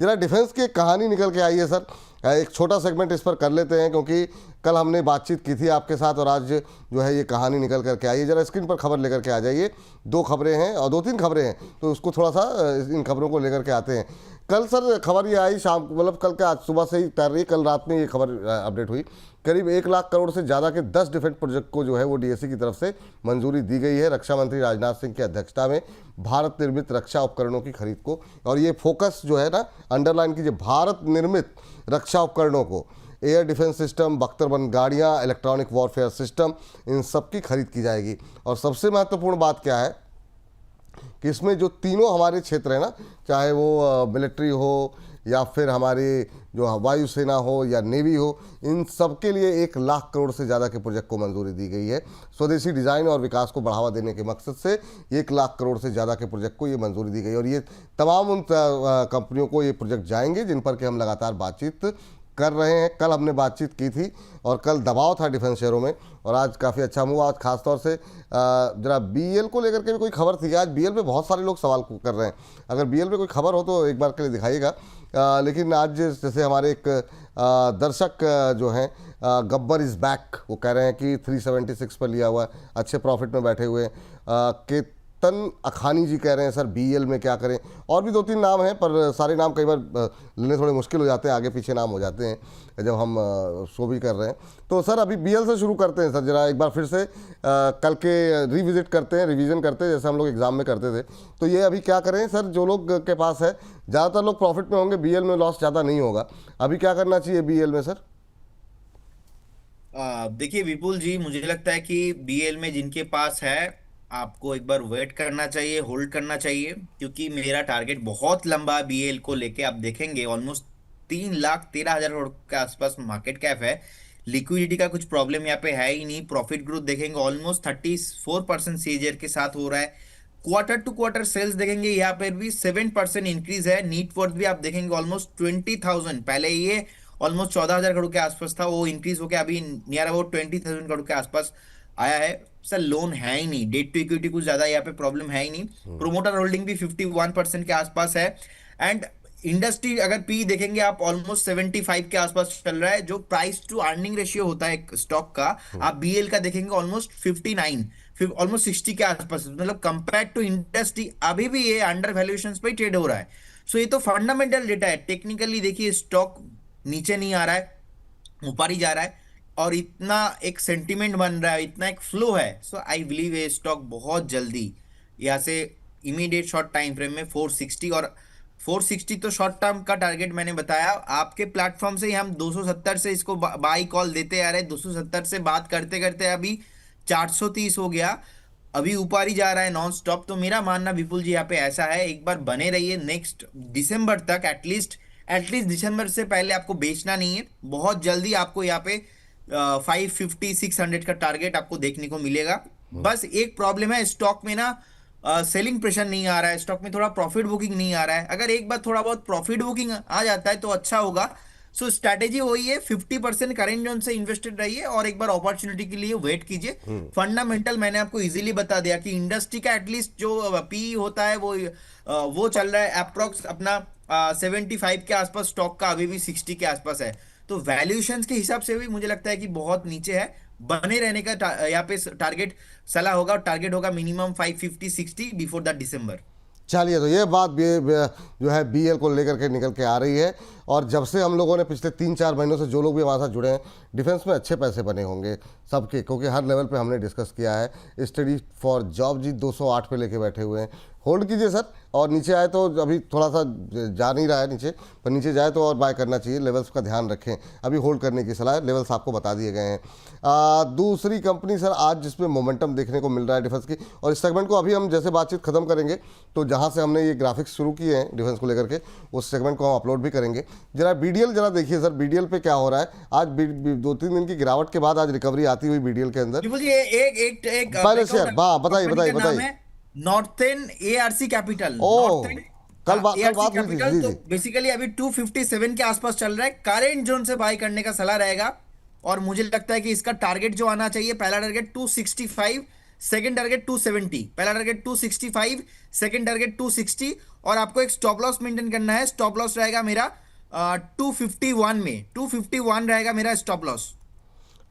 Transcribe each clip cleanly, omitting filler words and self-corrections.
जरा डिफेंस की एक कहानी निकल के आई है सर, एक छोटा सेगमेंट इस पर कर लेते हैं, क्योंकि कल हमने बातचीत की थी आपके साथ और आज जो है ये कहानी निकल करके आई है। जरा स्क्रीन पर खबर लेकर के आ जाइए। दो खबरें हैं और दो तीन खबरें हैं, तो उसको थोड़ा सा इन खबरों को लेकर के आते हैं। कल सर खबर ये आई शाम, मतलब कल के आज सुबह से ही तैर रही, कल रात में ये खबर अपडेट हुई। करीब 1 लाख करोड़ से ज़्यादा के 10 डिफेंस प्रोजेक्ट को जो है वो डीएसी की तरफ से मंजूरी दी गई है रक्षा मंत्री राजनाथ सिंह की अध्यक्षता में, भारत निर्मित रक्षा उपकरणों की खरीद को। और ये फोकस जो है ना, अंडरलाइन कीजिए, भारत निर्मित रक्षा उपकरणों को, एयर डिफेंस सिस्टम, बख्तरबंद गाड़ियाँ, इलेक्ट्रॉनिक वॉरफेयर सिस्टम, इन सब की खरीद की जाएगी। और सबसे महत्वपूर्ण बात क्या है कि इसमें जो तीनों हमारे क्षेत्र हैं ना, चाहे वो मिलिट्री हो या फिर हमारी जो वायुसेना हो या नेवी हो, इन सब के लिए 1 लाख करोड़ से ज़्यादा के प्रोजेक्ट को मंजूरी दी गई है। स्वदेशी डिज़ाइन और विकास को बढ़ावा देने के मकसद से 1 लाख करोड़ से ज़्यादा के प्रोजेक्ट को ये मंजूरी दी गई। और ये तमाम उन कंपनियों को ये प्रोजेक्ट जाएंगे जिन पर कि हम लगातार बातचीत कर रहे हैं। कल हमने बातचीत की थी और कल दबाव था डिफेंस शेयरों में, और आज काफ़ी अच्छा मूव। आज खासतौर से जरा बीएल को लेकर के भी कोई खबर थी। आज बीएल पे बहुत सारे लोग सवाल कर रहे हैं, अगर बीएल पे कोई खबर हो तो एक बार के लिए दिखाइएगा। लेकिन आज जैसे हमारे एक दर्शक जो हैं, गब्बर इज़ बैक, वो कह रहे हैं कि 376 पर लिया हुआ है, अच्छे प्रॉफिट में बैठे हुए हैं। केतन अखानी जी कह रहे हैं सर बीएल में क्या करें। और भी दो तीन नाम हैं, पर सारे नाम कई बार लेने थोड़े मुश्किल हो जाते हैं, आगे पीछे नाम हो जाते हैं जब हम शो भी कर रहे हैं। तो सर अभी बीएल से शुरू करते हैं सर, जरा एक बार फिर से कल के रिविजिट करते हैं, रिवीजन करते हैं, जैसे हम लोग एग्जाम में करते थे। तो ये अभी क्या करें सर, जो लोग के पास है, ज़्यादातर लोग प्रॉफिट में होंगे, बीएल में लॉस ज़्यादा नहीं होगा, अभी क्या करना चाहिए बीएल में सर? देखिए विपुल जी, मुझे लगता है कि बीएल में जिनके पास है, आपको एक बार वेट करना चाहिए, होल्ड करना चाहिए, क्योंकि मेरा टारगेट बहुत लंबा है बीएल को लेके। आप देखेंगे ऑलमोस्ट 3,13,000 करोड़ के आसपास मार्केट कैप है। लिक्विडिटी का कुछ प्रॉब्लम यहाँ पे है ही नहीं। प्रॉफिट ग्रोथ देखेंगे ऑलमोस्ट 34% सीएजीआर के साथ हो रहा है। क्वार्टर टू क्वार्टर सेल्स देखेंगे यहाँ पर भी 7% इंक्रीज है। नीट वर्थ भी आप देखेंगे ऑलमोस्ट 20,000, पहले ये ऑलमोस्ट 14,000 करोड़ के आसपास था, वो इंक्रीज होकर अभी नियर अबाउट 20,000 करोड़ के आसपास आया है। सर लोन है ही नहीं, डेट टू इक्विटी कुछ ज्यादा यहाँ पे प्रॉब्लम है ही नहीं। प्रोमोटर होल्डिंग भी 51% के आसपास है। एंड इंडस्ट्री अगर पी देखेंगे आप, ऑलमोस्ट 75 के आसपास चल रहा है, जो प्राइस टू अर्निंग रेशियो होता है स्टॉक का। आप बीएल का देखेंगे ऑलमोस्ट 59, ऑलमोस्ट 60 के आसपास, मतलब कंपेयर टू इंडस्ट्री अभी भी ये अंडर वैल्यूएशन पे ट्रेड हो रहा है। सो ये तो फंडामेंटल डेटा है। टेक्निकली देखिए स्टॉक नीचे नहीं आ रहा है, ऊपर ही जा रहा है, और इतना एक सेंटिमेंट बन रहा है, इतना एक फ्लो है। सो आई बिलीव ये स्टॉक बहुत जल्दी यहाँ से इमीडिएट शॉर्ट टाइम फ्रेम में 460, और 460 तो शॉर्ट टर्म का टारगेट मैंने बताया आपके प्लेटफॉर्म से ही। हम 270 से इसको बाई कॉल देते आ रहे हैं, 270 से बात करते करते अभी 430 हो गया, अभी ऊपर ही जा रहा है नॉन स्टॉप। तो मेरा मानना विपुल जी यहाँ पे ऐसा है, एक बार बने रहिए नेक्स्ट दिसंबर तक, एटलीस्ट दिसंबर से पहले आपको बेचना नहीं है। बहुत जल्दी आपको यहाँ पे 550-600 का टारगेट आपको देखने को मिलेगा। बस एक प्रॉब्लम है स्टॉक में ना, सेलिंग प्रेशर नहीं आ रहा है स्टॉक में, थोड़ा प्रॉफिट बुकिंग नहीं आ रहा है। अगर एक बार थोड़ा बहुत प्रॉफिट बुकिंग आ जाता है तो अच्छा होगा। सो स्ट्रैटेजी वही है, 50% करेंट जोन से इन्वेस्टेड रहिए और एक बार अपॉर्चुनिटी के लिए वेट कीजिए। फंडामेंटल मैंने आपको इजीली बता दिया कि इंडस्ट्री का एटलीस्ट जो पी होता है वो चल रहा है अप्रोक्स अपना 75 के आसपास, स्टॉक का अभी भी 60 के आसपास है। तो वैल्यूएशन के हिसाब से भी मुझे लगता है कि बहुत नीचे है। बने रहने का यहाँ पे टारगेट सलाह होगा, और टारगेट होगा मिनिमम 550-60 बिफोर द दिसंबर। चलिए, तो ये बात जो है बीएल को लेकर के निकल के आ रही है। और जब से हम लोगों ने पिछले 3-4 महीनों से जो लोग भी हमारे साथ जुड़े हैं, डिफेंस में अच्छे पैसे बने होंगे सबके, क्योंकि हर लेवल पे हमने डिस्कस किया है। स्टडी फॉर जॉब जी 208 पे लेके बैठे हुए हैं, होल्ड कीजिए सर। और नीचे आए तो अभी थोड़ा सा जा नहीं रहा है नीचे, पर नीचे जाए तो और बाय करना चाहिए। लेवल्स का ध्यान रखें, अभी होल्ड करने की सलाह है, लेवल्स आपको बता दिए गए हैं। दूसरी कंपनी सर आज जिसमें मोमेंटम देखने को मिल रहा है डिफेंस की, और इस सेगमेंट को अभी हम जैसे बातचीत खत्म करेंगे तो जहाँ से हमने ये ग्राफिक्स शुरू किए हैं डिफेंस को लेकर के, उस सेगमेंट को हम अपलोड भी करेंगे। जरा बीडीएल जरा देखिए सर, बीडीएल पे क्या हो रहा है। आज 2-3 दिन की गिरावट के बाद आज रिकवरी आती हुई बीडीएल के अंदर। पहले शेयर बताइए। नॉर्थन एआरसी कैपिटल, ओह, कल बात हुई थी जी तो जी। बेसिकली अभी 257 के आसपास चल रहा है, करेंट जोन से बाय करने का सलाह रहेगा। और मुझे लगता है कि इसका टारगेट जो आना चाहिए, पहला टारगेट 265, सेकंड टारगेट 270, पहला टारगेट 265, सेकंड टारगेट 260, और आपको एक स्टॉप लॉस मेंटेन करना है। स्टॉप लॉस रहेगा मेरा 251 में, 251 रहेगा मेरा स्टॉप लॉस।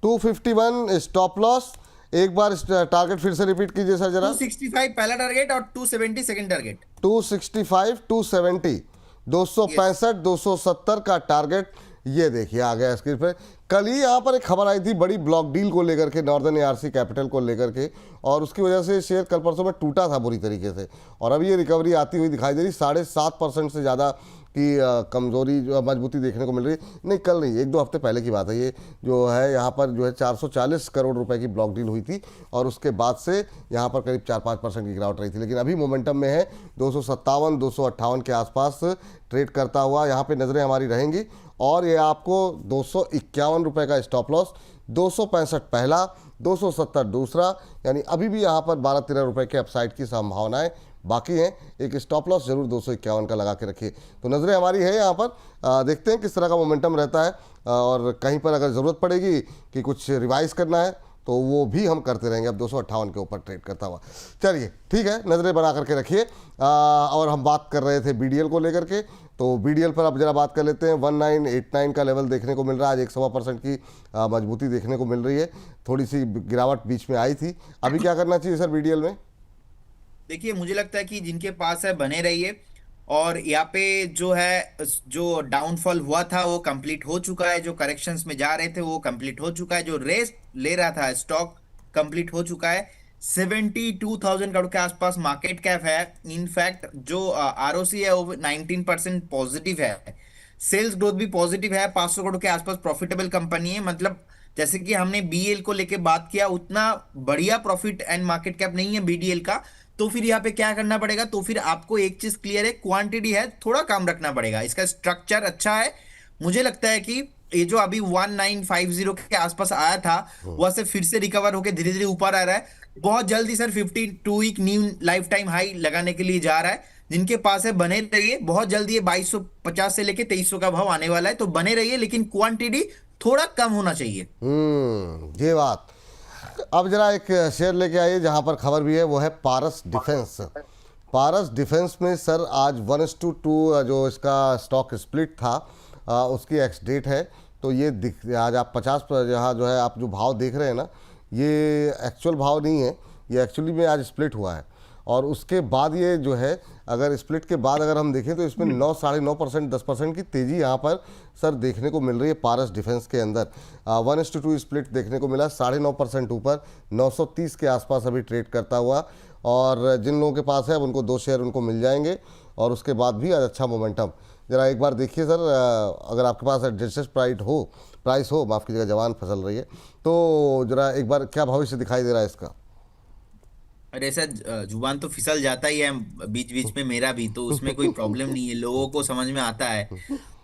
251 stop loss. एक बार टारगेट फिर से रिपीट कीजिए सर जरा। 265 पहला टारगेट और 270 सेकंड टारगेट। 265 270, 265 270 का टारगेट। ये देखिए आ गया स्क्रीन पे। कल ही यहाँ पर एक खबर आई थी बड़ी ब्लॉक डील को लेकर के, नॉर्दर्न एआरसी कैपिटल को लेकर के, और उसकी वजह से शेयर कल परसों में टूटा था बुरी तरीके से, और अभी ये रिकवरी आती हुई दिखाई दे रही। 7.5% से ज़्यादा की कमजोरी जो मजबूती देखने को मिल रही है। नहीं कल नहीं, 1-2 हफ्ते पहले की बात है। ये जो है यहाँ पर जो है 440 करोड़ रुपए की ब्लॉक डील हुई थी, और उसके बाद से यहाँ पर करीब 4-5% की गिरावट रही थी, लेकिन अभी मोमेंटम में है। 257 258 के आसपास ट्रेड करता हुआ यहाँ पे नज़रें हमारी रहेंगी। और ये आपको 251 रुपये का स्टॉप लॉस, 265 पहला, 270 दूसरा, यानी अभी भी यहाँ पर 12-13 रुपये के अपसाइड की संभावनाएं बाकी हैं। एक स्टॉप लॉस जरूर 251 का लगा के रखिए। तो नज़रें हमारी है यहाँ पर, देखते हैं किस तरह का मोमेंटम रहता है, और कहीं पर अगर ज़रूरत पड़ेगी कि कुछ रिवाइज करना है तो वो भी हम करते रहेंगे। अब 258 के ऊपर ट्रेड करता हुआ। चलिए ठीक है, नज़रें बना करके रखिए। और हम बात कर रहे थे बीडीएल को लेकर के, तो बीडीएल पर अब जरा बात कर लेते हैं। 1989 का लेवल देखने को मिल रहा है। आज 1.25% की मजबूती देखने को मिल रही है। थोड़ी सी गिरावट बीच में आई थी। अभी क्या करना चाहिए सर बीडीएल में? देखिए मुझे लगता है कि जिनके पास है बने रहिए, और यहाँ पे जो है जो डाउनफॉल हुआ था वो कंप्लीट हो चुका है, जो करेक्शंस में जा रहे थे वो कंप्लीट हो चुका है, जो रेस्ट ले रहा था स्टॉक कंप्लीट हो चुका है। 72,000 करोड़ के आसपास मार्केट कैप है। इनफैक्ट जो आरओसी है वो 19% पॉजिटिव है। सेल्स ग्रोथ भी पॉजिटिव है। 500 करोड़ के आसपास प्रॉफिटेबल कंपनी है। मतलब जैसे कि हमने बीएल को लेके बात किया, उतना बढ़िया प्रॉफिट एंड मार्केट कैप नहीं है बीडीएल का। तो फिर यहाँ पे क्या करना पड़ेगा, तो फिर आपको एक चीज क्लियर है, क्वांटिटी है, थोड़ा काम रखना पड़ेगा। इसका स्ट्रक्चर अच्छा है। मुझे लगता है कि ये जो अभी 1950 के आसपास आया था वह से फिर से रिकवर होकर धीरे धीरे ऊपर आ रहा है। बहुत जल्दी sir 52 week new lifetime high लगाने के लिए जा रहा है। जिनके पास है बने रहिए। बहुत जल्दी ये 2250 से लेके 2300 का भाव आने वाला है, तो बने रहिए, लेकिन क्वांटिटी थोड़ा कम होना चाहिए। ये बात। अब जरा एक शेयर लेके आइए जहां पर खबर भी है, वो है पारस डिफेंस। पारस डिफेंस में सर आज 1:2 जो इसका स्टॉक स्प्लिट था, उसकी एक्स डेट है। तो ये आज आप 50 पर जहाँ जो है आप जो भाव देख रहे हैं ना, ये एक्चुअल भाव नहीं है, ये एक्चुअली में आज स्प्लिट हुआ है। और उसके बाद ये जो है, अगर स्प्लिट के बाद अगर हम देखें तो इसमें 9 साढ़े 9% 10% की तेज़ी यहाँ पर सर देखने को मिल रही है पारस डिफेंस के अंदर। 1:2 स्प्लिट देखने को मिला, 9.5% ऊपर, 930 के आसपास अभी ट्रेड करता हुआ। और जिन लोगों के पास है अब उनको 2 शेयर उनको मिल जाएंगे, और उसके बाद भी आज अच्छा मोमेंटम। ज़रा एक बार देखिए सर, अगर आपके पास एडजस्टेड प्राइस हो माफ़ कीजिएगा, जवान फसल रही है, तो ज़रा एक बार क्या भविष्य दिखाई दे रहा है इसका? अरे सर जुबान तो फिसल जाता ही है बीच बीच में, मेरा भी, तो उसमें कोई प्रॉब्लम नहीं है, लोगों को समझ में आता है।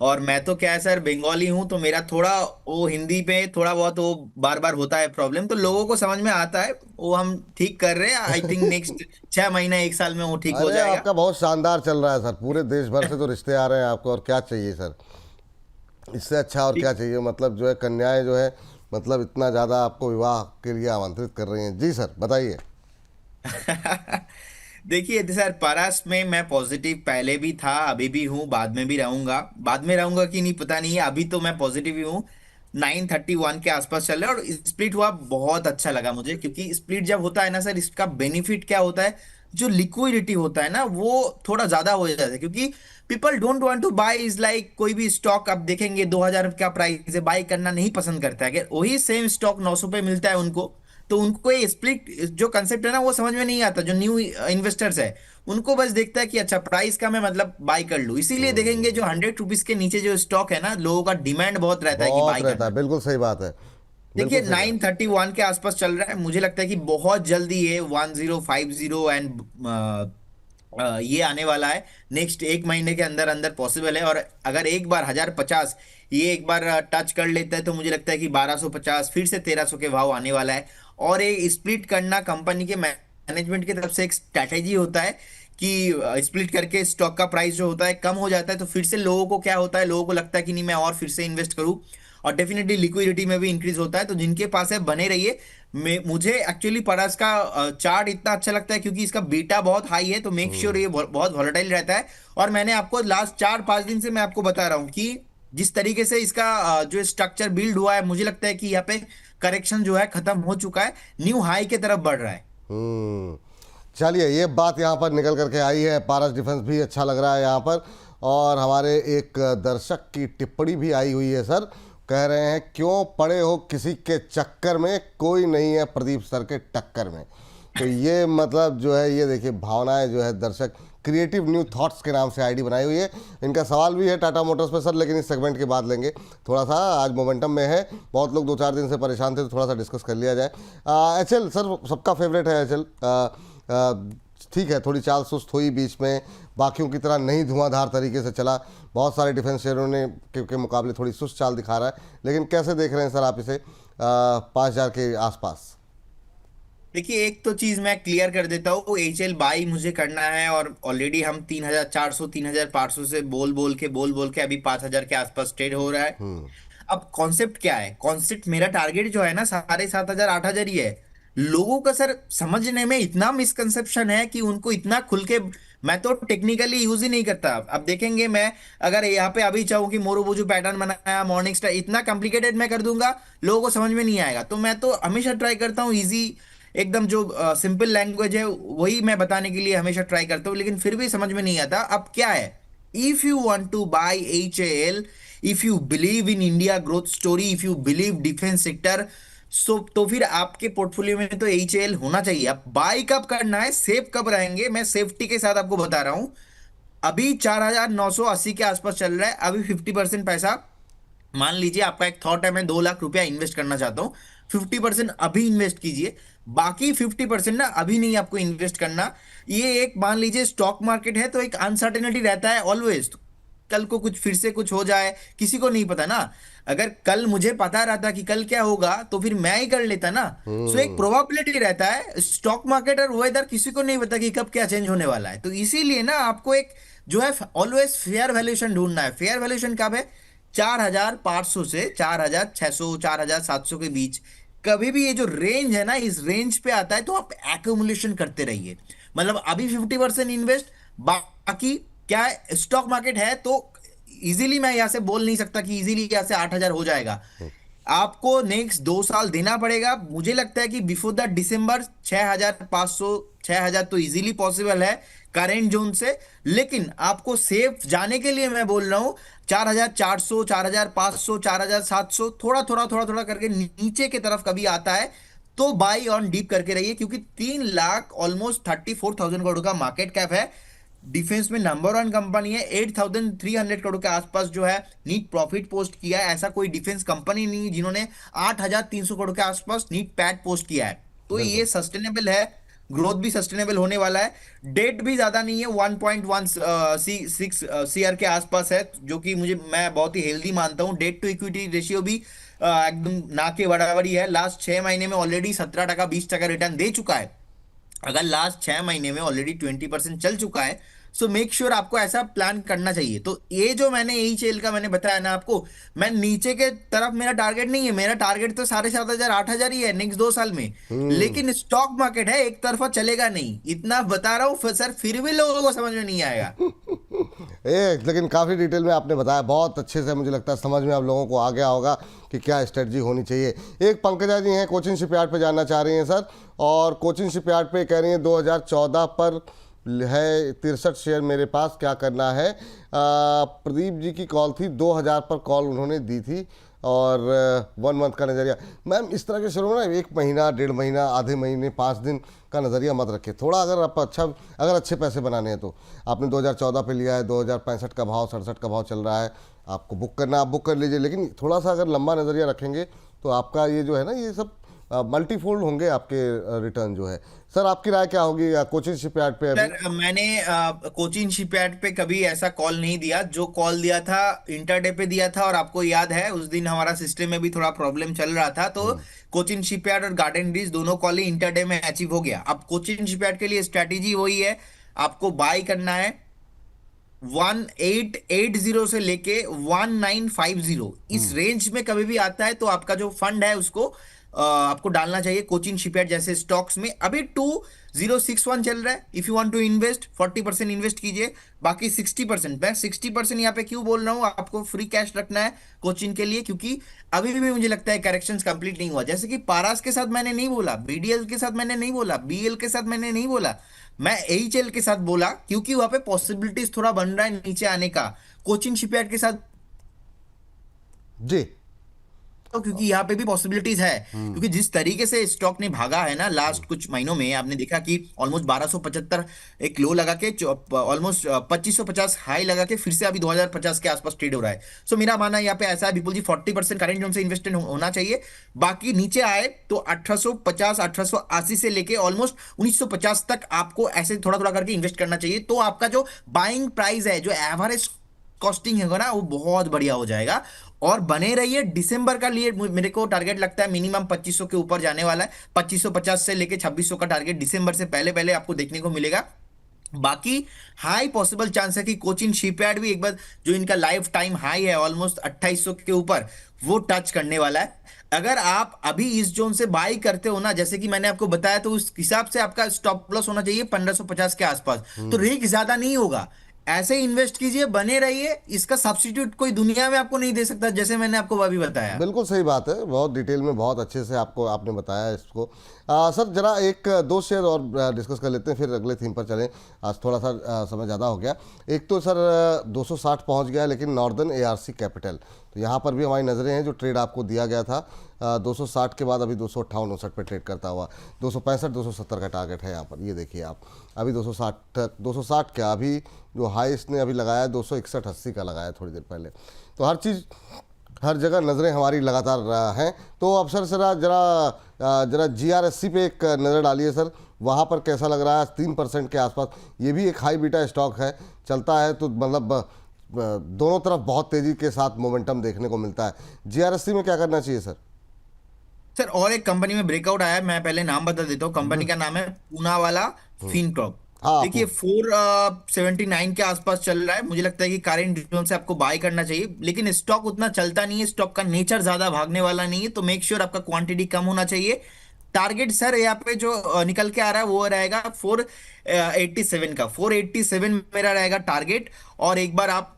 और मैं तो क्या है सर, बंगाली हूं, तो मेरा थोड़ा वो हिंदी पे थोड़ा बहुत वो बार बार होता है प्रॉब्लम, तो लोगों को समझ में आता है। वो हम ठीक कर रहे हैं। आई थिंक नेक्स्ट 6 महीने 1 साल में वो ठीक हो अरे जाएगा। आपका बहुत शानदार चल रहा है सर, पूरे देश भर से तो रिश्ते आ रहे हैं आपको, और क्या चाहिए सर इससे अच्छा, और क्या चाहिए? मतलब जो है कन्याएं जो है, मतलब इतना ज़्यादा आपको विवाह के लिए आमंत्रित कर रही हैं। जी सर बताइए। देखिए सर, पारस में मैं पॉजिटिव पहले भी था, अभी भी हूँ, बाद में भी रहूंगा। बाद में रहूंगा कि नहीं पता नहीं है, अभी तो मैं पॉजिटिव ही हूँ। 931 के आसपास चल रहा है, और स्प्लिट हुआ बहुत अच्छा लगा मुझे, क्योंकि स्प्लिट जब होता है ना सर, इसका बेनिफिट क्या होता है, जो लिक्विडिटी होता है ना वो थोड़ा ज्यादा हो जाता है। क्योंकि people don't want to buy, is like कोई भी स्टॉक आप देखेंगे 2000 का प्राइस है, बाय करना नहीं पसंद करता है। अगर वही सेम स्टॉक 900 पे मिलता है उनको, तो उनको ये स्प्लिट जो कंसेप्ट है ना वो समझ में नहीं आता। जो न्यू इन्वेस्टर्स है उनको बस देखता है कि अच्छा प्राइस का मैं मतलब बाय कर लूं। इसीलिए देखेंगे जो 100 रुपीज के नीचे जो स्टॉक है ना, लोगों का डिमांड बहुत रहता है कि बहुत बाय रहता है, करना। बिल्कुल सही बात है, देखिए बिल्कुल सही बात। 931 के आसपास चल रहा है। मुझे लगता है कि बहुत जल्दी ये 1050 एंड ये आने वाला है। नेक्स्ट 1 महीने के अंदर अंदर पॉसिबल है। और अगर एक बार 1050 ये एक बार टच कर लेता है, तो मुझे लगता है कि 1250 फिर से 1300 के भाव आने वाला है। और ये स्प्लिट करना कंपनी के मैनेजमेंट की तरफ से एक स्ट्रैटेजी होता है कि स्प्लिट करके स्टॉक का प्राइस जो होता है कम हो जाता है, तो फिर से लोगों को क्या होता है, लोगों को लगता है कि नहीं मैं और फिर से इन्वेस्ट करूं, और डेफिनेटली लिक्विडिटी में भी इंक्रीज होता है। तो जिनके पास है बने रहिए। मुझे एक्चुअली परस का चार्ट इतना अच्छा लगता है क्योंकि इसका बीटा बहुत हाई है, तो मेक श्योर ये बहुत वॉलेटाइल रहता है। और मैंने आपको लास्ट 4-5 दिन से मैं आपको बता रहा हूँ कि जिस तरीके से इसका जो स्ट्रक्चर बिल्ड हुआ है, मुझे लगता है कि यहाँ पे करेक्शन जो है खत्म हो चुका है, न्यू हाई की तरफ बढ़ रहा है। हम्म। चलिए, ये बात यहाँ पर निकल करके आई है, पारस डिफेंस भी अच्छा लग रहा है यहाँ पर। और हमारे एक दर्शक की टिप्पणी भी आई हुई है सर, कह रहे हैं क्यों पड़े हो किसी के चक्कर में, कोई नहीं है प्रदीप सर के टक्कर में। तो ये मतलब जो है, ये देखिए भावनाएं जो है, दर्शक क्रिएटिव न्यू थॉट्स के नाम से आईडी बनाई हुई है। इनका सवाल भी है टाटा मोटर्स पे सर, लेकिन इस सेगमेंट के बाद लेंगे। थोड़ा सा आज मोमेंटम में है, बहुत लोग 2-4 दिन से परेशान थे, तो थोड़ा सा डिस्कस कर लिया जाए। एचएल सर सबका फेवरेट है एचएल। ठीक है, थोड़ी चाल सुस्त हुई बीच में, बाकियों की तरह नहीं धुआंधार तरीके से चला। बहुत सारे डिफेंस शेयरों ने के मुकाबले थोड़ी सुस्त चाल दिखा रहा है, लेकिन कैसे देख रहे हैं सर आप इसे 5,000 के आसपास? देखिए, एक तो चीज मैं क्लियर कर देता हूँ, एचएल बाई मुझे करना है और ऑलरेडी हम 3,400 3,500 से बोल बोल के अभी 5,000 के आसपास ट्रेड हो रहा है। अब कॉन्सेप्ट क्या है? कॉन्सेप्ट मेरा टारगेट जो है ना 7,500 8,000 ही है। लोगों का सर समझने में इतना मिसकंसेप्शन है कि उनको इतना खुल के, मैं तो टेक्निकली यूज ही नहीं करता। अब देखेंगे, मैं अगर यहाँ पे अभी चाहूँ कि मोरूबुजू पैटर्न बनाया, मॉर्निंग स्टार, इतना कॉम्प्लिकेटेड मैं कर दूंगा, लोगों को समझ में नहीं आएगा। तो मैं तो हमेशा ट्राई करता हूँ इजी, एकदम जो सिंपल लैंग्वेज है वही मैं बताने के लिए हमेशा ट्राई करता हूँ, लेकिन फिर भी समझ में नहीं आता। अब क्या है, if you want to buy HAL, if you believe in India growth story, if you believe defence sector, so तो फिर आपके पोर्टफोलियो में तो HAL होना चाहिए। अब बाय कब करना है, सेफ कब रहेंगे, मैं सेफ्टी के साथ आपको बता रहा हूं। अभी 4,980 के आसपास चल रहा है, अभी 50% पैसा, मान लीजिए आपका एक थॉट है मैं 2 लाख रुपया इन्वेस्ट करना चाहता हूँ, 50% अभी इन्वेस्ट कीजिए, बाकी 50% ना अभी नहीं आपको इन्वेस्ट करना। ये एक मान लीजिए स्टॉक मार्केट है तो एक अनसर्टेनिटी रहता है ऑलवेज, कल को कुछ फिर से कुछ हो जाए, किसी को नहीं पता ना। अगर कल मुझे पता रहता कि कल क्या होगा तो फिर मैं ही कर लेता ना। सो एक प्रोबेबिलिटी रहता है, स्टॉक मार्केट और वेदर किसी को नहीं पता कि कब क्या चेंज होने वाला है। तो इसीलिए ना आपको एक जो है ऑलवेज फेयर वैल्यूएशन ढूंढना है। फेयर वैल्यूएशन कब है? 4,500 से 4,600 4,700 के बीच। कभी भी ये जो रेंज है ना, इस रेंज पे आता है तो आप एक्यूमुलेशन करते रहिए। मतलब अभी 50% इन्वेस्ट, बाकी क्या है, स्टॉक मार्केट है तो इजीली मैं यहां से बोल नहीं सकता कि इजीली यहां से 8,000 हो जाएगा। आपको नेक्स्ट 2 साल देना पड़ेगा। मुझे लगता है कि बिफोर द दिसंबर 6,500 6,000 तो इजीली पॉसिबल है करेंट जोन से। लेकिन आपको सेफ जाने के लिए मैं बोल रहा हूं 4,400 4,500 4,700, थोड़ा थोड़ा करके नीचे की तरफ कभी आता है तो बाई ऑन डीप करके रहिए, क्योंकि 3 लाख ऑलमोस्ट 34,000 करोड़ का मार्केट कैप है। डिफेंस में नंबर 1 कंपनी है, 8,300 करोड़ के आसपास जो है नीट प्रॉफिट पोस्ट किया है। ऐसा कोई डिफेंस कंपनी नहीं है जिन्होंने 8,300 करोड़ के आसपास नीट पैट पोस्ट किया है। तो ये बिल्कुल। सस्टेनेबल है, ग्रोथ भी सस्टेनेबल होने वाला है। डेट भी ज्यादा नहीं है, 1.16 CR के आसपास है, जो कि मैं बहुत ही हेल्दी मानता हूं। डेट टू इक्विटी रेशियो भी एकदम ना के बराबरी है। लास्ट 6 महीने में ऑलरेडी 17% 20% रिटर्न दे चुका है। अगर लास्ट 6 महीने में ऑलरेडी 20% चल चुका है, सो मेक श्योर आपको ऐसा प्लान करना चाहिए। तो ये जो मैंने HAL का मैंने बताया ना आपको, मैं नीचे के तरफ मेरा टारगेट नहीं है, मेरा टारगेट तो 7,500 8,000 ही है नेक्स्ट 2 साल में। लेकिन स्टॉक मार्केट है, एक तरफा चलेगा नहीं, इतना बता रहा हूं सर, फिर भी लोगों को समझ में नहीं आएगा। लेकिन काफ़ी डिटेल में आपने बताया, बहुत अच्छे से मुझे लगता है समझ में आप लोगों को आ गया होगा कि क्या स्ट्रेटजी होनी चाहिए। एक पंकजा जी हैं, कोचिन शिपयार्ड पे जानना चाह रही हैं सर, और कोचिन शिपयार्ड पे कह रही हैं 2014 पर है 63 शेयर मेरे पास, क्या करना है? प्रदीप जी की कॉल थी, 2,000 पर कॉल उन्होंने दी थी, और 1 मंथ का नज़रिया। मैम इस तरह के शेयरों में ना 1 महीना 1.5 महीना आधे महीने 5 दिन का नज़रिया मत रखें थोड़ा। अगर अच्छे पैसे बनाने हैं तो आपने 2014 पे लिया है, 2065 का भाव 67 का भाव चल रहा है, आपको बुक करना आप बुक कर लीजिए। लेकिन थोड़ा सा अगर लंबा नज़रिया रखेंगे तो आपका ये जो है ना, ये सब मल्टीफोल्ड होंगे आपके रिटर्न जो है। सर आपकी राय क्या होगी कोचिन शिपयार्ड पे अभी? सर मैंने कोचिन शिपयार्ड पे कभी ऐसा कॉल नहीं दिया। जो कॉल दिया था इंटरडे पे दिया था, और आपको याद है उस दिन हमारा सिस्टम में भी थोड़ा प्रॉब्लम चल रहा था, तो कोचिन शिपयार्ड और गार्डन ब्रिज दोनों कॉल ही इंटरडे में अचीव हो गया। अब कोचिन शिपयार्ड के लिए स्ट्रैटेजी वही है, आपको बाय करना है 1880 से लेके 1950, इस रेंज में कभी भी आता है तो आपका जो फंड है उसको आपको डालना चाहिए कोचिन शिपयार्ड जैसे स्टॉक्स में। अभी 2061 चल रहा है। If you want to invest 40% invest कीजिए, बाकी 60%। मैं 60% यहाँ पे क्यों बोल रहा हूँ, आपको फ्री कैश रखना है कोचिन के लिए, क्योंकि अभी भी मुझे लगता है करेक्शंस कंप्लीट नहीं हुआ। जैसे कि पारास के साथ मैंने नहीं बोला, बीडीएल के साथ मैंने नहीं बोला, बीएल के साथ मैंने नहीं बोला, मैं एचएल के साथ बोला, क्योंकि वहां पे पॉसिबिलिटीज थोड़ा बन रहा है नीचे आने का। कोचिन शिपयार्ड के साथ जी। तो क्योंकि यहाँ पे भी पॉसिबिलिटीज है, हम्म। क्योंकि जिस तरीके से स्टॉक ने भागा है ना लास्ट कुछ महीनों में, आपने देखा कि ऑलमोस्ट 1275 एक लो लगा के ऑलमोस्ट 2550 हाई लगा के फिर से अभी 2050 के आसपास ट्रेड हो रहा है। सो मेरा मानना यहाँ पे ऐसा है विपुल जी, 40% करेंट जोन से इन्वेस्टेड होना चाहिए। बाकी नीचे आए तो 1850 1880 से लेके ऑलमोस्ट 1950 तक आपको ऐसे थोड़ा थोड़ा करके इन्वेस्ट करना चाहिए। तो आपका जो बाइंग प्राइस है, जो एवरेज कॉस्टिंग है ना, वो बहुत बढ़िया हो जाएगा। और बने रहिए। दिसंबर का लिए मेरे को टारगेट लगता है मिनिमम 2500 के ऊपर जाने वाला है। 2550 से लेके 2600 का टारगेट दिसंबर से पहले पहले आपको देखने को मिलेगा। बाकी हाई पॉसिबल चांस है कि कोचिन शिपयार्ड भी एक बार जो इनका लाइफ टाइम हाई है ऑलमोस्ट 2800 के ऊपर, वो टच करने वाला है। अगर आप अभी इस जोन से बाई करते हो ना, जैसे कि मैंने आपको बताया, तो उस हिसाब से आपका स्टॉप लॉस होना चाहिए 1550 के आसपास। तो रिस्क ज्यादा नहीं होगा, ऐसे इन्वेस्ट कीजिए, बने रहिए। इसका सब्स्टिट्यूट कोई दुनिया में आपको नहीं दे सकता, जैसे मैंने आपको अभी बताया। बिल्कुल सही बात है, बहुत डिटेल में बहुत अच्छे से आपको आपने बताया इसको। सर जरा एक दो शेयर और डिस्कस कर लेते हैं, फिर अगले थीम पर चलें। आज थोड़ा सा समय ज़्यादा हो गया। एक तो सर 260 पहुंच गया है, लेकिन नॉर्दर्न एआरसी कैपिटल, तो यहाँ पर भी हमारी नज़रें हैं। जो ट्रेड आपको दिया गया था 260 के बाद अभी 258-59 पे ट्रेड करता हुआ, 265-270 का टारगेट है यहाँ पर। ये देखिए आप, अभी 260 क्या, अभी जो हाई इसने अभी लगाया है 261-80 का लगाया थोड़ी देर पहले। तो हर चीज़ हर जगह नज़रें हमारी लगातार हैं। तो अब सर जरा जरा जरा जीआरएससी पे एक नज़र डालिए सर, वहाँ पर कैसा लग रहा है? 3% के आसपास, ये भी एक हाई बीटा स्टॉक है, चलता है तो मतलब दोनों तरफ बहुत तेज़ी के साथ मोमेंटम देखने को मिलता है। जीआरएससी में क्या करना चाहिए सर? सर और एक कंपनी में ब्रेकआउट आया है, मैं पहले नाम बता देता हूँ। कंपनी का नाम है पूनावाला फिनकॉर्प। हाँ आप। देखिए 479 के आसपास चल रहा है। मुझे लगता है कि करंट जोन से आपको बाय करना चाहिए, लेकिन स्टॉक उतना चलता नहीं है, स्टॉक का नेचर ज्यादा भागने वाला नहीं है, तो मेक श्योर आपका क्वांटिटी कम होना चाहिए। टारगेट सर यहाँ पे जो निकल के आ रहा है वो रहेगा 487 का, 487 मेरा रहेगा टारगेट। और एक बार आप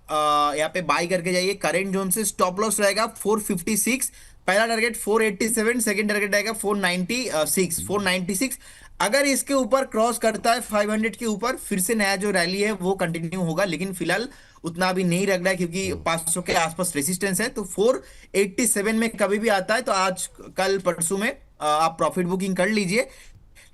यहाँ पे बाय करके जाइए। करंट जोन से स्टॉप लॉस रहेगा 456। पहला टारगेट 487, सेकंड टारगेट रहेगा 496। अगर इसके ऊपर क्रॉस करता है 500 के ऊपर, फिर से नया जो रैली है वो कंटिन्यू होगा, लेकिन फिलहाल उतना भी नहीं लग रहा है, क्योंकि 500 के आसपास रेसिस्टेंस है। तो 487 में कभी भी आता है तो आज कल परसों में आप प्रॉफिट बुकिंग कर लीजिए,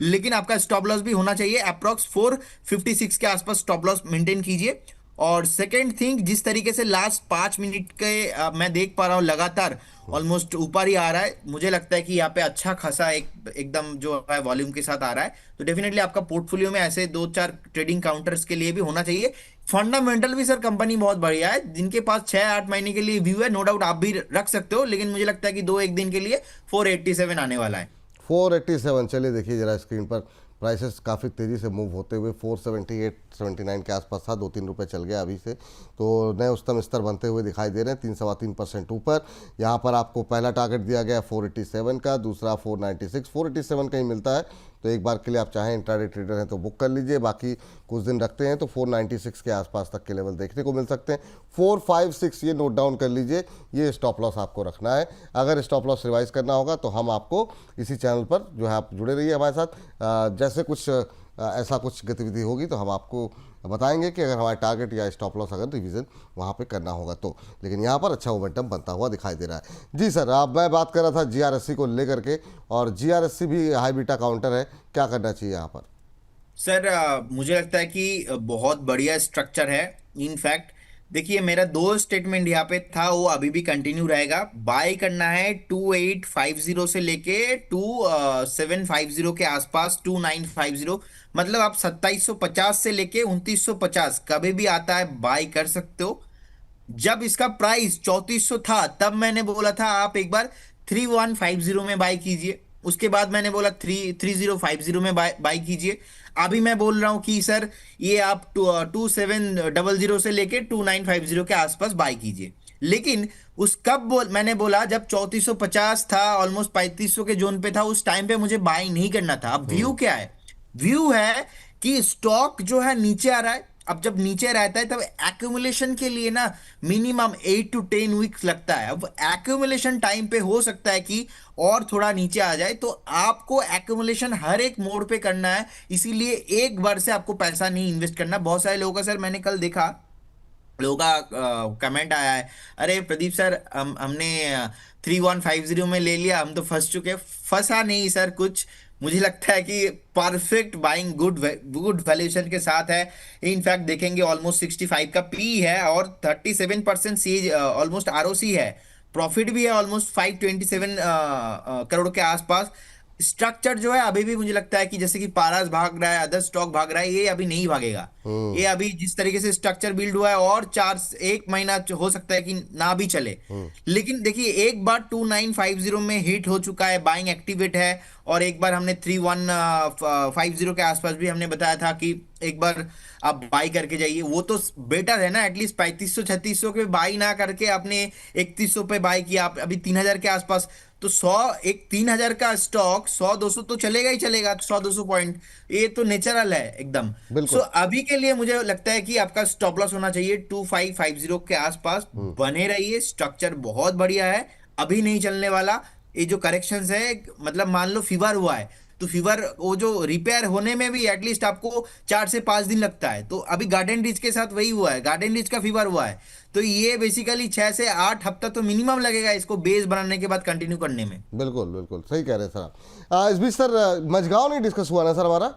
लेकिन आपका स्टॉप लॉस भी होना चाहिए। अप्रॉक्स 456 के आसपास स्टॉप लॉस मेंटेन कीजिए। और सेकेंड थिंग, जिस तरीके से लास्ट 5 मिनट के मैं देख पा रहा हूँ लगातार ऑलमोस्ट ऊपर ही आ रहा है, मुझे लगता है कि यहाँ पे अच्छा खासा एकदम जो है वॉल्यूम के साथ आ रहा है। तो डेफिनेटली आपका पोर्टफोलियो में ऐसे 2-4 ट्रेडिंग काउंटर्स के लिए भी होना चाहिए। फंडामेंटल भी सर कंपनी बहुत बढ़िया है, जिनके पास 6-8 महीने के लिए व्यू है, नो डाउट आप भी रख सकते हो, लेकिन मुझे लगता है कि 2-1 दिन के लिए 487 आने वाला है। 487, चलिए देखिए जरा स्क्रीन पर, प्राइसेस काफ़ी तेज़ी से मूव होते हुए 478-79 के आसपास था, 2-3 रुपये चल गया अभी से, तो नए उच्चतम स्तर बनते हुए दिखाई दे रहे हैं 3-3.25% ऊपर। यहाँ पर आपको पहला टारगेट दिया गया 487 का, दूसरा 496, 487 कहीं मिलता है तो एक बार के लिए आप चाहें इंट्राडे ट्रेडर हैं तो बुक कर लीजिए, बाकी कुछ दिन रखते हैं तो 496 के आसपास तक के लेवल देखने को मिल सकते हैं। 456 ये नोट डाउन कर लीजिए, ये स्टॉप लॉस आपको रखना है। अगर स्टॉप लॉस रिवाइज करना होगा तो हम आपको इसी चैनल पर जो है आप जुड़े रहिए हमारे साथ, जैसे कुछ ऐसा कुछ गतिविधि होगी तो हम आपको बताएंगे कि अगर हमारे टारगेट या स्टॉप लॉस अगर रिवीजन वहाँ पे करना होगा तो। लेकिन यहाँ पर अच्छा मोमेंटम बनता हुआ दिखाई दे रहा है। जी सर, अब मैं बात कर रहा था जीआरएससी को लेकर के, और जीआरएससी भी हाई बीटा काउंटर है, क्या करना चाहिए यहाँ पर? सर मुझे लगता है कि बहुत बढ़िया स्ट्रक्चर है। इनफैक्ट देखिए, मेरा 2 स्टेटमेंट यहाँ पे था, वो अभी भी कंटिन्यू रहेगा। बाय करना है 2850 से लेके 2750 के आसपास, 2950, मतलब आप 2750 से लेके 2950 कभी भी आता है बाय कर सकते हो। जब इसका प्राइस 3400 था तब मैंने बोला था आप एक बार 3150 में बाय कीजिए, उसके बाद मैंने बोला 3050 में बाय कीजिए। अभी मैं बोल रहा हूं कि सर ये आप 2700 से लेके 2950 के आसपास बाय कीजिए। लेकिन उस मैंने बोला जब 3450 था, ऑलमोस्ट 3500 के जोन पे था, उस टाइम पे मुझे बाय नहीं करना था। अब व्यू क्या है? व्यू है कि स्टॉक जो है नीचे आ रहा है। अब जब नीचे रहता है तब एक्यूमुलेशन के लिए ना मिनिमम 8 to 10 वीक्स लगता है। अब एक्यूमुलेशन टाइम पे हो सकता है कि और थोड़ा नीचे आ जाए, तो आपको एक्यूमुलेशन हर एक मोड पे करना है। इसीलिए एक बार से आपको पैसा नहीं इन्वेस्ट करना। बहुत सारे लोगों का, सर मैंने कल देखा, लोगों का कमेंट आया है, अरे प्रदीप सर हमने 3150 में ले लिया, हम तो फंस चुके हैं। फंसा नहीं सर कुछ। मुझे लगता है कि perfect buying, good good valuation के साथ है। इनफैक्ट देखेंगे ऑलमोस्ट 65 का पी है और 37% सी ऑलमोस्ट आरओसी है। प्रॉफिट भी है ऑलमोस्ट 527 करोड़ के आसपास। स्ट्रक्चर जो है अभी भी मुझे लगता है कि जैसे कि पारास भाग रहा है, अदर स्टॉक भाग रहा है, ये अभी नहीं भागेगा। ये अभी जिस तरीके से स्ट्रक्चर बिल्ड हुआ है और 1 महीना हो सकता है कि ना भी चले। लेकिन देखिए एक बार 2950 में हिट हो चुका है, बाइंग एक्टिवेट है। और एक बार हमने 3150 के आसपास भी हमने बताया था कि एक बार आप बाई करके जाइए। वो तो बेटर है ना, एटलीस्ट 3500 3600 के बाई ना करके आपने 3100 पे बाई किया, आप अभी 3000 के आसपास। तो 3000 का स्टॉक 100 200 तो चलेगा ही चलेगा, 100 200 पॉइंट, ये तो नेचुरल है एकदम। सो बिल्कुल। अभी के लिए मुझे लगता है कि आपका स्टॉप लॉस होना चाहिए 2550 के आसपास। बने रहिए, स्ट्रक्चर बहुत बढ़िया है, अभी नहीं चलने वाला। ये जो करेक्शंस है, मतलब मान लो फीवर हुआ है, तो फीवर वो जो रिपेयर होने में भी एटलीस्ट आपको 4 से 5 दिन लगता है। तो अभी गार्डन रीच के साथ वही हुआ है, गार्डन रीच का फीवर हुआ है। तो ये बेसिकली 6 से 8 हफ्ता तो मिनिमम लगेगा इसको बेस बनाने के बाद कंटिन्यू करने में। बिल्कुल बिल्कुल सही कह रहे हैं सर आप। इस बीच सर मझगांव नहीं डिस्कस हुआ ना सर हमारा?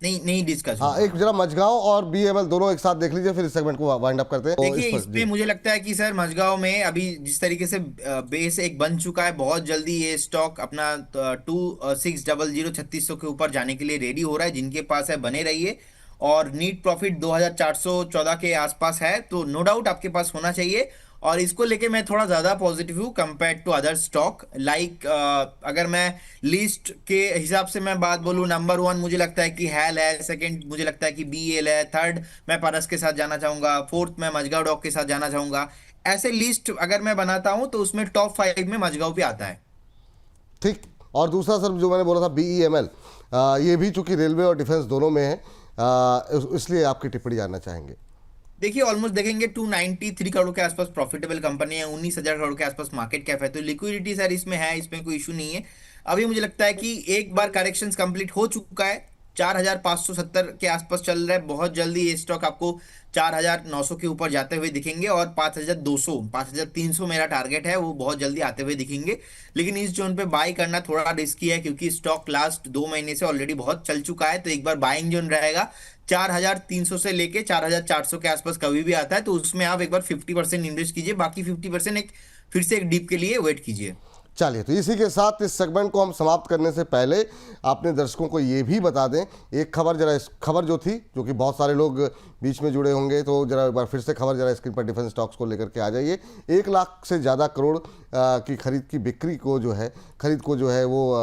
नहीं नहीं डिस्कस हाँ, हुआ। एक जरा मझगांव और बीएमएल दोनों एक साथ देख लीजिए, फिर इस सेगमेंट को वाइंड अप करते हैं। तो देखिए इस पर इसमें जी। मुझे लगता है कि सर मझगांव में अभी जिस तरीके से बेस एक बन चुका है, बहुत जल्दी ये स्टॉक अपना 2600 के ऊपर जाने के लिए रेडी हो रहा है। जिनके पास है बने रहिए। और नीट प्रॉफिट 2414 के आसपास है, तो नो डाउट आपके पास होना चाहिए। और इसको लेके मैं थोड़ा ज्यादा पॉजिटिव हूँ compare to other stock like, अगर मैं लिस्ट के हिसाब से मैं बात बोलूँ, नंबर 1 मुझे लगता है कि हैल है, सेकंड मुझे लगता है कि बीएल है, थर्ड मैं पारस के साथ जाना चाहूंगा, फोर्थ मैं मझगांव डॉक के साथ जाना चाहूंगा। ऐसे लिस्ट अगर मैं बनाता हूं तो उसमें टॉप 5 में मझगांव पे आता है। ठीक। और दूसरा सर जो मैंने बोला था बीईएमएल, ये भी चूंकि रेलवे और डिफेंस दोनों में है, इसलिए आपकी टिप्पणी जानना चाहेंगे। देखिए ऑलमोस्ट देखेंगे 293 करोड़ के आसपास प्रॉफिटेबल कंपनी है, 19,000 करोड़ के आसपास मार्केट कैप है, तो लिक्विडिटी सर इसमें है, इसमें कोई इशू नहीं है। अभी मुझे लगता है कि एक बार करेक्शंस कंप्लीट हो चुका है, 4570 के आसपास चल रहा है। बहुत जल्दी ये स्टॉक आपको 4900 के ऊपर जाते हुए दिखेंगे, और 5200 5300 मेरा टारगेट है, वो बहुत जल्दी आते हुए दिखेंगे। लेकिन इस जोन पे बाई करना थोड़ा रिस्की है, क्योंकि स्टॉक लास्ट 2 महीने से ऑलरेडी बहुत चल चुका है। तो एक बार बाइंग जोन रहेगा 4300 से लेके 4400 के आसपास कभी भी आता है, तो उसमें आप एक बार 50% इन्वेस्ट कीजिए, बाकी 50% एक फिर से एक डीप के लिए वेट कीजिए। चलिए, तो इसी के साथ इस सेगमेंट को हम समाप्त करने से पहले अपने दर्शकों को ये भी बता दें, एक खबर जरा, इस खबर जो थी, जो कि बहुत सारे लोग बीच में जुड़े होंगे, तो जरा एक बार फिर से खबर जरा स्क्रीन पर डिफेंस स्टॉक्स को लेकर के आ जाइए। 1 लाख से ज़्यादा करोड़ की खरीद की बिक्री को जो है, खरीद को जो है वो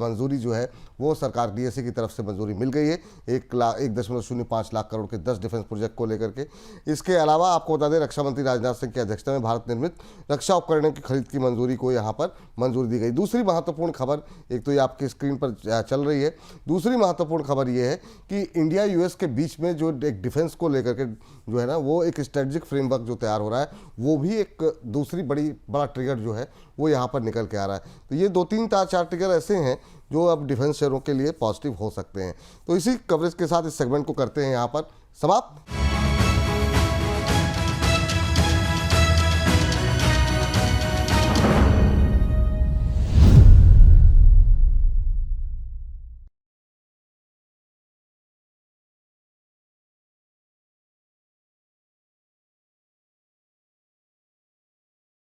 मंजूरी जो है वो सरकार डीएससी की तरफ से मंजूरी मिल गई है। 1.05 लाख करोड़ के 10 डिफेंस प्रोजेक्ट को लेकर के। इसके अलावा आपको बता दें, रक्षा मंत्री राजनाथ सिंह की अध्यक्षता में भारत निर्मित रक्षा उपकरणों की खरीद की मंजूरी को यहाँ पर मंजूरी दी गई। दूसरी महत्वपूर्ण खबर, एक तो ये आपकी स्क्रीन पर चल रही है, दूसरी महत्वपूर्ण खबर ये है कि इंडिया यूएस के बीच में जो एक डिफेंस को लेकर के जो है ना, वो एक स्ट्रेटजिक फ्रेमवर्क जो तैयार हो रहा है, वो भी एक दूसरी बड़ा ट्रिगर जो है वो यहाँ पर निकल के आ रहा है। तो ये 2-3-4 ट्रिगर ऐसे हैं जो अब डिफेंस शेयरों के लिए पॉजिटिव हो सकते हैं। तो इसी कवरेज के साथ इस सेगमेंट को करते हैं यहाँ पर समाप्त।